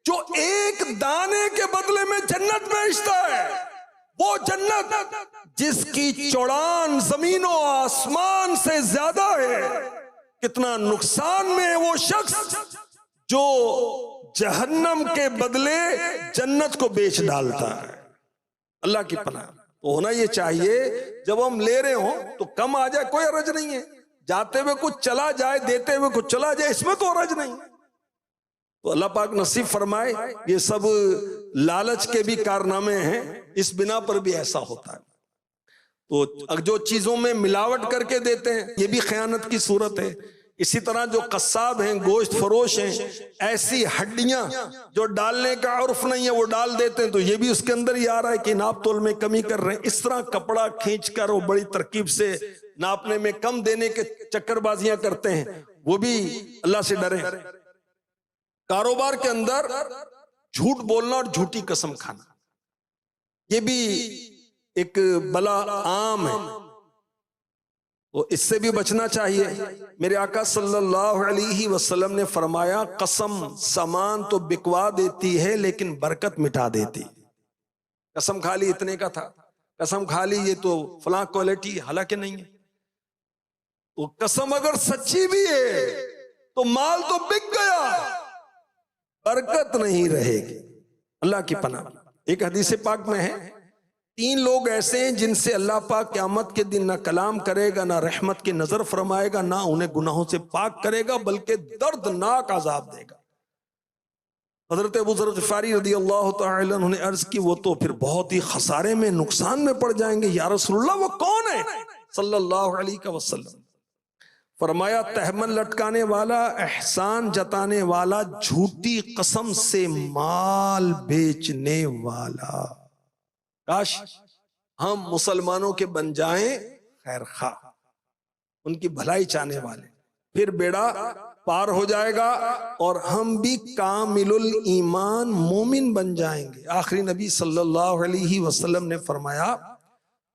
जो एक दाने के बदले में जन्नत बेचता है। वो जन्नत जिसकी चौड़ान जमीनों आसमान से ज्यादा है। कितना नुकसान में है वो शख्स जो जहन्नम के बदले जन्नत को बेच डालता है। अल्लाह की पनाह। तो होना ये चाहिए जब हम ले रहे हो तो कम आ जाए, कोई हरज नहीं है। जाते हुए कुछ चला जाए, देते हुए कुछ चला जाए, इसमें तो हरज नहीं। तो अल्लाह पाक नसीब फरमाए। ये सब लालच के भी कारनामे हैं, इस बिना पर भी ऐसा होता है। तो जो चीजों में मिलावट करके देते हैं ये भी खयानत की सूरत है। इसी तरह जो कस्साब हैं, गोश्त फरोश हैं, ऐसी हड्डियां जो डालने का उर्फ नहीं है वो डाल देते हैं, तो ये भी उसके अंदर ही आ रहा है कि नाप तोल में कमी कर रहे हैं। इस तरह कपड़ा खींचकर वो बड़ी तरकीब से नापने में कम देने के चक्करबाजियां करते हैं, वो भी अल्लाह से डरे। कारोबार के अंदर झूठ बोलना और झूठी कसम खाना, ये भी एक बला आम है, तो इससे भी बचना चाहिए। मेरे आका सल्लल्लाहु अलैहि वसल्लम ने फरमाया, कसम सामान तो बिकवा देती है लेकिन बरकत मिटा देती। कसम खा ली इतने का था, कसम खा ली ये तो फलां क्वालिटी, हालांकि नहीं है। तो कसम अगर सच्ची भी है तो माल तो बिक गया, बरकत नहीं रहेगी। अल्लाह की पनाह। एक हदीस पाक में है, 3 लोग ऐसे हैं जिनसे अल्लाह पाक क़यामत के दिन ना कलाम करेगा, ना रहमत की नजर फरमाएगा, ना उन्हें गुनाहों से पाक करेगा, बल्कि दर्दनाक अजाब देगा। हजरत अबू ज़र ग़िफ़ारी रज़ियल्लाहु तआला अन्हु ने अर्ज की, वो तो फिर बहुत ही खसारे में, नुकसान में पड़ जाएंगे। या रसूलल्लाह वो कौन है? सल्लल्लाहु अलैहि वसल्लम फरमाया, तहमल लटकाने वाला, एहसान जताने वाला, झूठी कसम से माल बेचने वाला। काश हम मुसलमानों के बन जाएं खैर खा, उनकी भलाई चाहने वाले, फिर बेड़ा पार हो जाएगा और हम भी कामिलुल ईमान मोमिन बन जाएंगे। आखिरी नबी सल्लल्लाहु अलैहि वसल्लम ने फरमाया,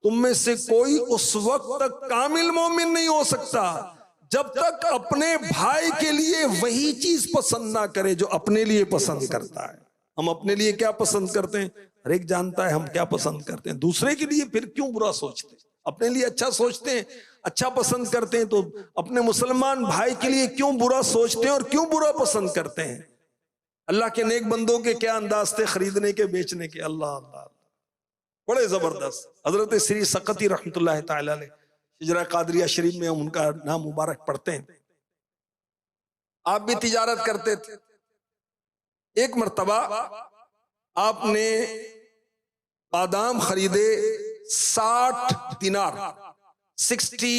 तुम में से कोई उस वक्त तक कामिल मोमिन नहीं हो सकता जब तक अपने भाई के लिए वही चीज पसंद ना करे जो अपने लिए पसंद करता है। हम अपने लिए क्या पसंद करते हैं, हर एक जानता है हम क्या पसंद करते हैं। दूसरे के लिए फिर क्यों बुरा सोचते हैं, अपने लिए अच्छा सोचते हैं, अच्छा पसंद करते हैं, तो अपने मुसलमान भाई के लिए क्यों बुरा सोचते हैं और क्यों बुरा पसंद करते हैं। अल्लाह के नेक बंदों के क्या अंदाज थे खरीदने के, बेचने के, अल्लाह अल्लाह, बड़े जबरदस्त। हजरत श्री सकती रहमतुल्लाह तआला अलैह हिजरा कादरिया शरीफ में हम उनका नाम मुबारक पढ़ते हैं। आप भी तिजारत करते थे। एक मर्तबा आपने बादाम खरीदे 60 दिनार, 60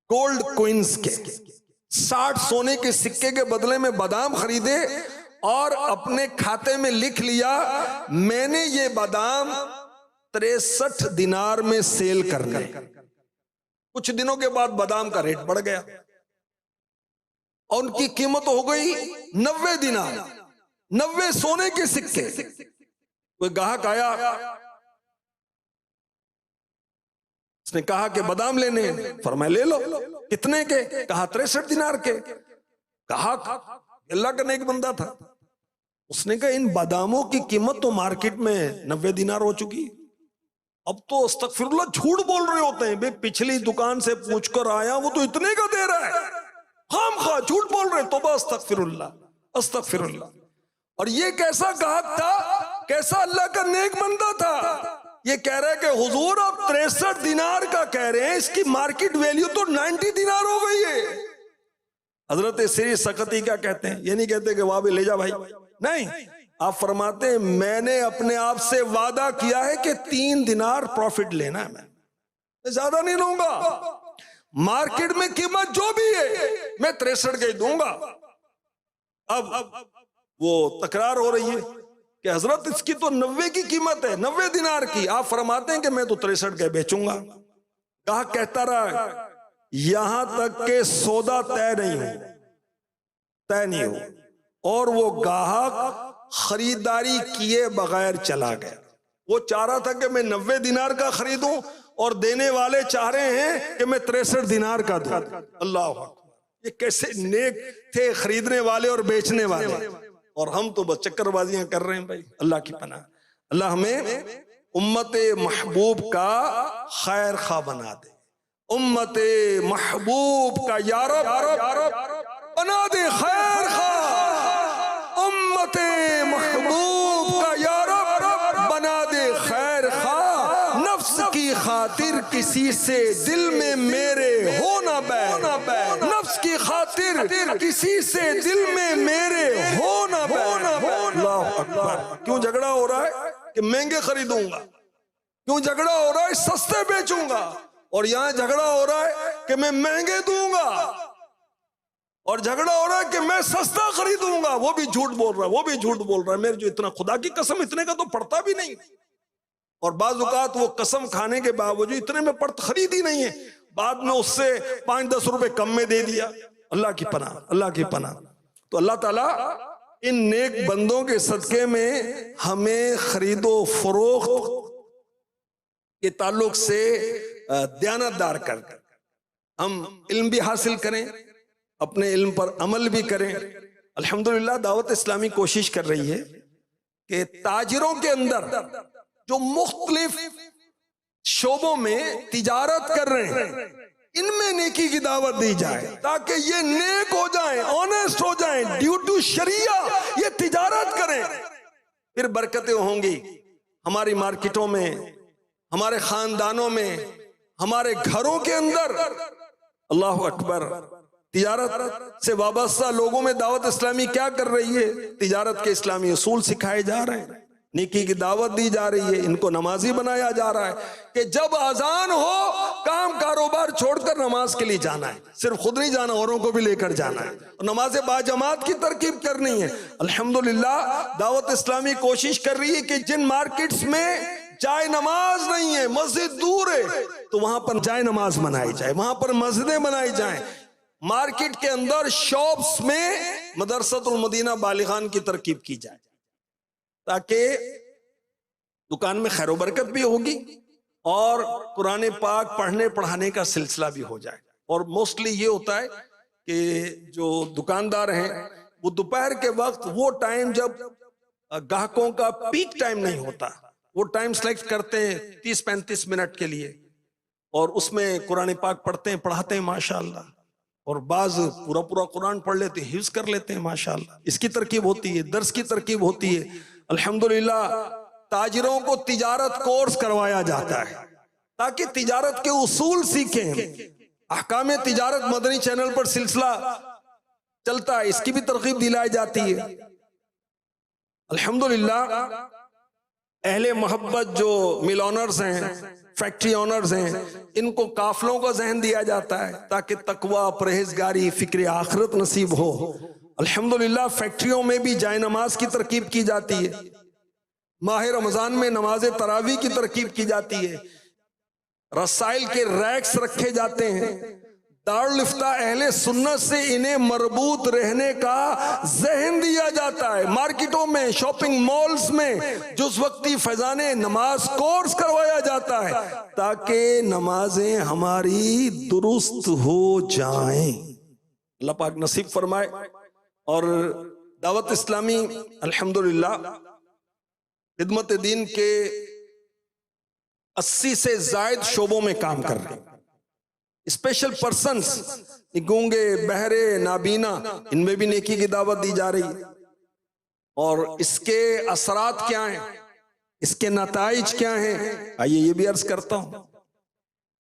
गोल्ड कॉइंस के, 60 सोने के सिक्के के बदले में बादाम खरीदे और अपने खाते में लिख लिया, मैंने ये बादाम 63 दिनार में सेल करने। कुछ दिनों के बाद बादाम का रेट बढ़ गया और उनकी कीमत हो गई 90 दिनार, 90 सोने के सिक्के। कोई ग्राहक आया, उसने कहा कि बादाम लेने, फरमाया ले लो। कितने के? कहा 63 दिनार के। कहा अल्लाह का नेक बंदा था, उसने कहा इन बादामों की कीमत तो मार्केट में 90 दिनार हो चुकी, अब तो अस्तगफिरुल्लाह झूठ बोल रहे होते हैं। भाई पिछली दुकान से पूछकर आया, वो तो इतने का दे रहा है, खामखा झूठ बोल रहे। तौबा अस्तगफिरुल्लाह अस्तगफिरुल्लाह। और ये कैसा ग्राहक था, कैसा अल्लाह का नेक बंदा था, ये कह रहा है कि हुजूर आप 63 दिनार का कह रहे हैं, इसकी मार्केट वैल्यू तो 90 दिनार हो गई है। हजरत श्री सकती क्या कहते हैं, ये नहीं कहते कि वाह भी ले जा भाई, नहीं, आप फरमाते हैं मैंने अपने आप से वादा किया है कि 3 दिनार प्रॉफिट लेना है, मैं ज्यादा नहीं लूंगा, मार्केट में कीमत जो भी है मैं 63 के दूंगा। अब वो तकरार हो रही है कि हजरत इसकी तो 90 की कीमत है, 90 दिनार की, आप फरमाते हैं कि मैं तो 63 के बेचूंगा। कहा कहता रहा यहां तक के सौदा तय नहीं हो, और वो ग्राहक खरीदारी किए बगैर चला गया। वो चाह रहा था कि मैं 90 दिनार का खरीदूं और देने वाले चाह रहे हैं कि मैं 63 दिनार का दूं। अल्लाह अकबर, ये कैसे नेक थे खरीदने वाले और बेचने वाले, और हम तो बस चक्करबाजियां कर रहे हैं भाई। अल्लाह की पनाह। अल्लाह हमें उम्मते महबूब का खैर खा बना दे, उम्मते महबूब का या रब बना दे खैर खा, उम्मते महबूब का या रब बना दे खैर खा। नफ्स की खातिर किसी से दिल में मेरे हो ना बैर, नफ्स की खातिर किसी से दिल में मेरे हो ना बैर। अल्लाह अकबर। क्यों झगड़ा हो रहा है कि महंगे खरीदूंगा, क्यों झगड़ा हो रहा है सस्ते बेचूंगा, और यहां झगड़ा हो रहा है कि मैं महंगे दूंगा। और झगड़ा हो रहा है कि मैं सस्ता खरीदूंगा, वो भी झूठ बोल रहा है, वो भी झूठ बोल रहा है, मेरे जो इतना, खुदा की कसम इतने का तो पड़ता भी नहीं। और बाज़ औक़ात वो कसम खाने के बावजूद इतने में पड़ता खरीद ही नहीं है, बाद में उससे 5-10 रुपए कम में दे दिया। अल्लाह की पनाह, अल्लाह की पनाह। तो अल्लाह ताला इन नेक बंदों के सदके में हमें खरीदो फरोख्त के ताल्लुक से दयानतदार कर, हम इल्म भी हासिल करें, अपने इल्म पर अमल भी करें। अल्हम्दुलिल्लाह दावत इस्लामी कोशिश कर रही है कि ताजिरों के अंदर जो मुख्तलिफ शोबों में तिजारत कर रहे हैं, इनमें नेकी की दावत दी जाए ताकि ये नेक हो जाएं, ऑनेस्ट हो जाएं, ड्यू टू शरिया ये तिजारत करें, फिर बरकतें होंगी हमारी मार्केटों में, हमारे खानदानों में, हमारे घरों के अंदर। अल्लाह अकबर। तिजारत से वाबस्ता लोगों में दावत इस्लामी क्या कर रही है? तिजारत के इस्लामी उसूल सिखाए जा रहे हैं, नेकी की दावत दी जा रही है, इनको नमाजी बनाया जा रहा है कि जब अजान हो काम कारोबार छोड़कर नमाज के लिए जाना है, सिर्फ खुद नहीं जाना, औरों को भी लेकर जाना है, और नमाज बाजमात की तरकीब करनी है। अल्हम्दुलिल्लाह दावत इस्लामी कोशिश कर रही है कि जिन मार्केट्स में जाए नमाज नहीं है, मस्जिद दूर है, तो वहां पर जाए नमाज बनाई जाए, वहां पर मस्जिदें बनाई जाए। मार्केट के अंदर शॉप्स में मदरसतुल मदीना बालिगान की तरकीब की जाए ताकि दुकान में खैर बरकत भी होगी और कुरान पाक पढ़ने पढ़ाने का सिलसिला भी हो जाए। और मोस्टली ये होता है कि जो दुकानदार हैं वो दोपहर के वक्त, वो टाइम जब ग्राहकों का पीक टाइम नहीं होता, वो टाइम सेलेक्ट करते हैं 30-35 मिनट के लिए, और उसमें कुरान पाक पढ़ते हैं, पढ़ाते हैं माशाअल्लाह, और बाज पूरा पूरा कुरान पढ़ लेते हैं, हिफ्ज कर लेते हैं माशाअल्लाह। इसकी तरकीब होती है, दर्स की तरकीब होती है। अल्हम्दुलिल्लाह ताजिरों को तिजारत कोर्स करवाया जाता है ताकि तिजारत के उसूल सीखें। अहकाम तिजारत मदनी चैनल पर सिलसिला चलता है, इसकी भी तरकीब दिलाई जाती है। अल्हम्दुलिल्लाह अहले मोहब्बत जो मिल ऑनर्स हैं, फैक्ट्री ऑनर्स हैं, इनको काफलों का जहन दिया जाता है ताकि तकवा, परहेजगारी, फिक्र आखिरत नसीब हो। अल्हम्दुलिल्लाह फैक्ट्रियों में भी जाए नमाज की तरकीब की जाती है, माह रमजान में नमाज तरावी की तरकीब की जाती है, रसाइल के रैक्स रखे जाते हैं। दारुल इफ्ता अहले सुन्नत से इन्हें मरबूत रहने का जहन दिया जाता है। मार्केटों में, शॉपिंग मॉल्स में जुज़ वक्ती फैजाने नमाज कोर्स करवाया जाता है ताकि नमाजें हमारी दुरुस्त हो जाएं। अल्लाह पाक नसीब फरमाए। और दावत इस्लामी अल्हम्दुलिल्लाह खिदमत दीन के 80 से जायद शोबों में काम कर रहे हैं। स्पेशल पर्सन्स, गूंगे, बहरे, नाबीना, इनमें भी नेकी की दावत दी जा रही है। और इसके असरात क्या हैं, इसके नताइज क्या हैं, आइए ये भी अर्ज करता हूं।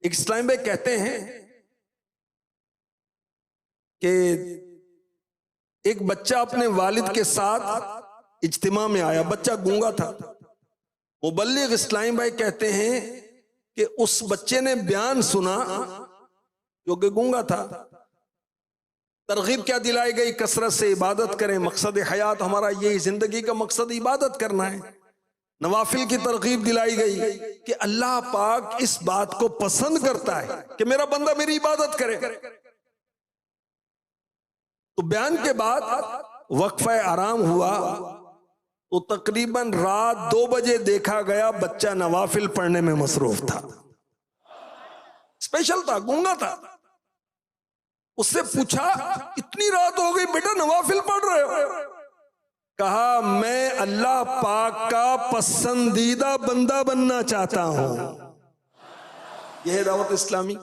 एक इस्लाम भाई कहते हैं कि एक बच्चा अपने वालिद के साथ इज्तिमा में आया, बच्चा गूंगा था। मुबल्लिग इस्लाम भाई कहते हैं कि उस बच्चे ने बयान सुना जो कि गूंगा था। तरगीब क्या दिलाई गई? कसरत से इबादत करें, मकसद हयात हमारा यही, जिंदगी का मकसद इबादत करना है। नवाफिल की तरगीब दिलाई गई कि अल्लाह पाक इस बात को पसंद करता है कि मेरा बंदा मेरी इबादत करे। तो बयान के बाद वक्फा आराम हुआ तो तकरीबन रात 2 बजे देखा गया बच्चा नवाफिल पढ़ने में मसरूफ था। स्पेशल था, गूंगा था। उससे पूछा इतनी रात हो गई बेटा नवाफिल पढ़ रहे हो? कहा मैं अल्लाह पाक का पसंदीदा बंदा बनना चाहता हूं। यह है दावत इस्लामी।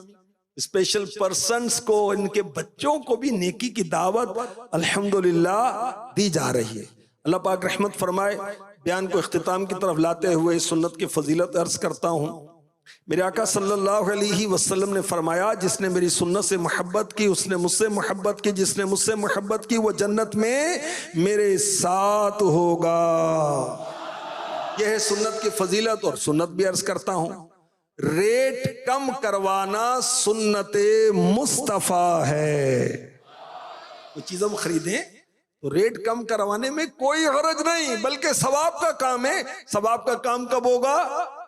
स्पेशल पर्सन्स को, इनके बच्चों को भी नेकी की दावत अल्हम्दुलिल्लाह दी जा रही है। अल्लाह पाक रहमत फरमाए। बयान को इख्तिताम की तरफ लाते हुए सुन्नत की फजीलत अर्ज करता हूं। मेरे आका सल्लल्लाहु अलैहि वसल्लम ने फरमाया, जिसने मेरी सुन्नत से मोहब्बत की उसने मुझसे मोहब्बत की, जिसने मुझसे मोहब्बत की वो जन्नत में मेरे साथ होगा। यह है सुन्नत की फजीलत। और सुन्नत भी अर्ज करता हूं, रेट कम करवाना सुन्नते मुस्तफा है। कोई चीज हम खरीदें तो रेट कम करवाने में कोई हरज नहीं, बल्कि सवाब का काम है। सवाब का काम कब होगा?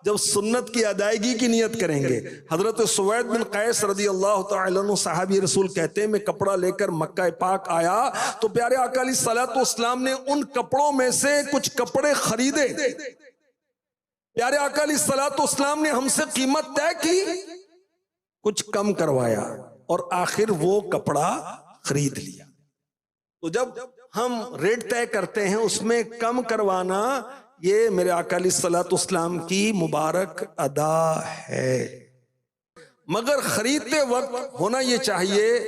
जब सुन्नत की अदायगी की नियत करेंगे। हजरत सुवैद बिन कैस रदी अल्लाह तआला अन्हु सहाबी रसूल कहते हैं, मैं कपड़ा लेकर मक्का पाक आया तो प्यारे आका अलैहिस्सलातु वस्सलाम ने उन कपड़ों में से कुछ कपड़े खरीदे। प्यारे आका अलैहिस्सलातु वस्सलाम ने हमसे कीमत तय की, कुछ कम करवाया और आखिर वो कपड़ा खरीद लिया। तो जब हम रेट तय करते हैं उसमें कम करवाना, ये मेरे आका अलैहिस्सलातु वस्सलाम की मुबारक अदा है। मगर खरीदते वक्त होना ये चाहिए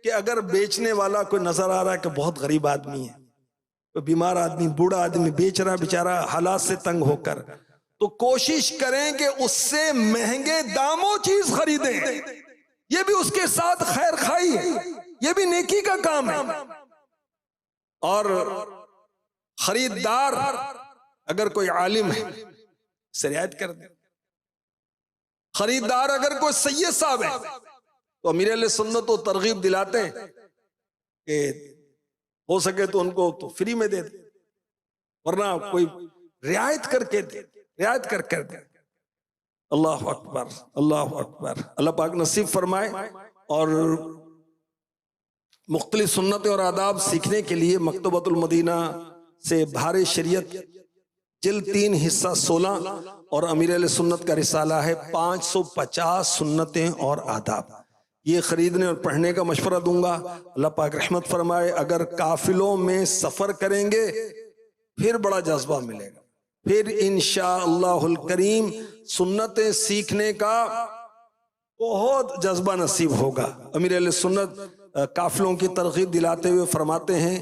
कि अगर बेचने वाला कोई नजर आ रहा है कि बहुत गरीब आदमी है, कोई बीमार आदमी, बूढ़ा आदमी बेच रहा बेचारा हालात से तंग होकर, तो कोशिश करें कि उससे महंगे दामों चीज खरीदें। ये भी उसके साथ खैर खाई है, ये भी नेकी का काम है। और खरीदार अगर कोई आलिम है से रियायत कर दे, खरीदार अगर कोई सैयद साहब है तो अमीर अहले सुन्नत तो तरगीब दिलाते हैं कि हो सके तो उनको तो फ्री में दे दे, वरना कोई रियायत करके दे, रियायत कर दे। अल्लाह अकबर, अल्लाह अकबर। अल्लाह पाक नसीब फरमाए। और मुख्तलिफ सुन्नतें और आदाब सीखने के लिए मकतबतुल मदीना से भारे शरीयत जिल्द 3 हिस्सा 16 और अमीर अहले सुन्नत का रिसाला है 550 सुन्नतें और आदाब। ये खरीदने और पढ़ने का मशवरा दूंगा। अल्लाह पाक रहमत फरमाए। अगर काफिलों में सफर करेंगे फिर बड़ा जज्बा मिलेगा, फिर इंशाअल्लाहुल करीम सुन्नतें सीखने का बहुत जज्बा नसीब होगा। अमीर अहले सुन्नत काफिलों की तरगीब दिलाते हुए फरमाते हैं,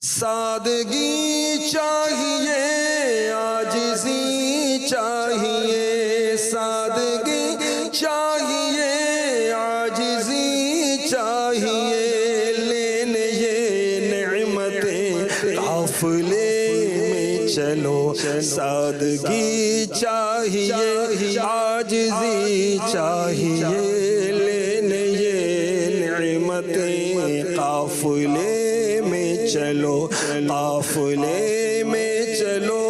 सादगी चाहिए, आजिज़ी चाहिए, सादगी चाहिए, आजिज़ी चाहिए, लेने ये नेमतें काफिले में चलो, सादगी चाहिए, आजिज़ी चाहिए, लेने ये नेमतें काफिले में चलो, काफिले में चलो।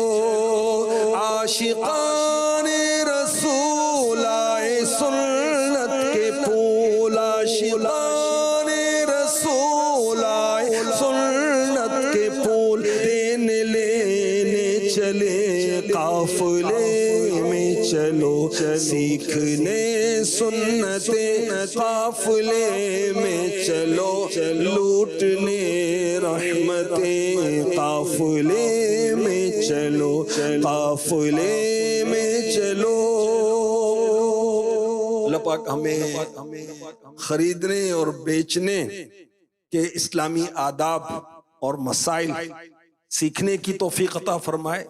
आशिकाने रसूल आए सुन्नत के फूल, आशिकाने रसूल आए सुन्नत के फूल, देने लेने चले काफिले में चलो, सीखने सुन्नतें काफिले में चलो, लूटने रहमतें काफिले में चलो, काफिले में चलो। अल्लाह पाक हमें खरीदने और बेचने के इस्लामी आदाब और मसाइल सीखने की तौफीक अता फरमाए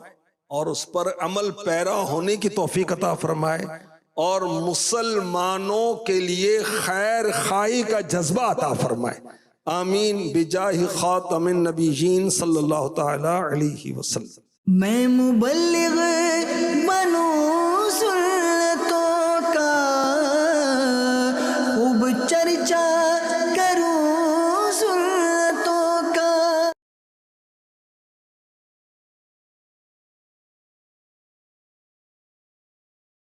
और उस पर अमल पैरा होने की तौफीक अता फरमाए और मुसलमानों के लिए खैर खाई का जज्बा अता फरमाए। आमीन बिजाहि खातमिन नबीयीन सल्लल्लाहु तआला अलैहि वसल्लम। मैं मुबल्लिग बनूं